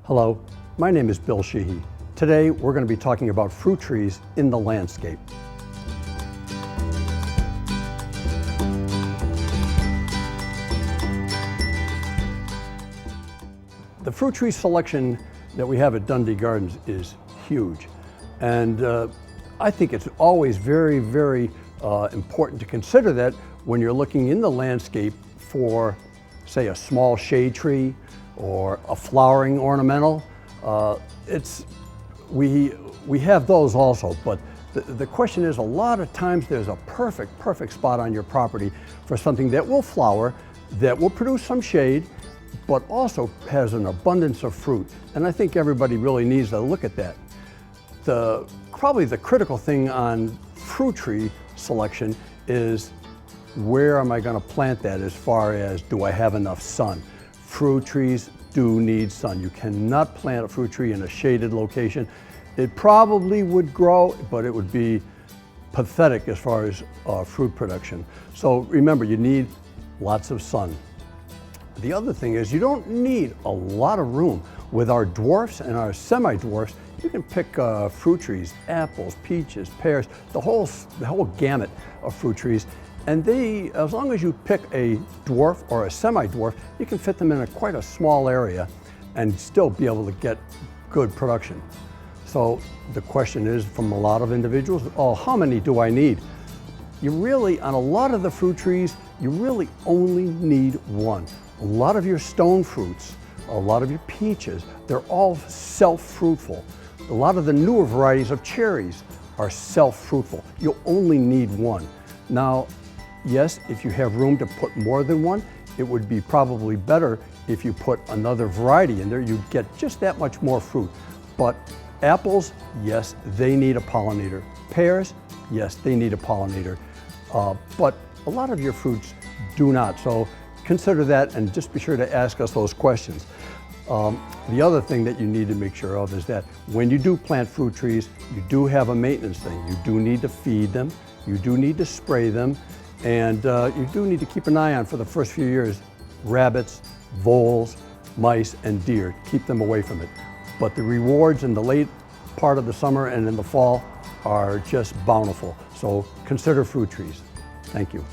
Hello, my name is Bill Sheehy. Today we're going to be talking about fruit trees in the landscape. The fruit tree selection that we have at Dundee Gardens is huge, and I think it's always very important to consider that when you're looking in the landscape for, say, a small shade tree or a flowering ornamental. We have those also, but the question is, a lot of times there's a perfect spot on your property for something that will flower, that will produce some shade, but also has an abundance of fruit. And I think everybody really needs to look at that. Probably the critical thing on fruit tree selection is, where am I going to plant that, as far as, do I have enough sun? Fruit trees do need sun. You cannot plant a fruit tree in a shaded location. It probably would grow, but it would be pathetic as far as fruit production. So remember, you need lots of sun. The other thing is, you don't need a lot of room. With our dwarfs and our semi-dwarfs, you can pick fruit trees, apples, peaches, pears, the whole gamut of fruit trees. And as long as you pick a dwarf or a semi-dwarf, you can fit them in quite a small area and still be able to get good production. So the question is, from a lot of individuals, oh, how many do I need? You really, on a lot of the fruit trees, you really only need one. A lot of your stone fruits, a lot of your peaches, they're all self-fruitful. A lot of the newer varieties of cherries are self-fruitful. You'll only need one. Now, yes, if you have room to put more than one, it would be probably better if you put another variety in there. You'd get just that much more fruit. But apples, yes, they need a pollinator. Pears, yes, they need a pollinator. But a lot of your fruits do not. So consider that, and just be sure to ask us those questions. The other thing that you need to make sure of is that when you do plant fruit trees, you do have a maintenance thing. You do need to feed them, you do need to spray them, and you do need to keep an eye on, for the first few years, rabbits, voles, mice, and deer. Keep them away from it. But the rewards in the late part of the summer and in the fall are just bountiful. So consider fruit trees. Thank you.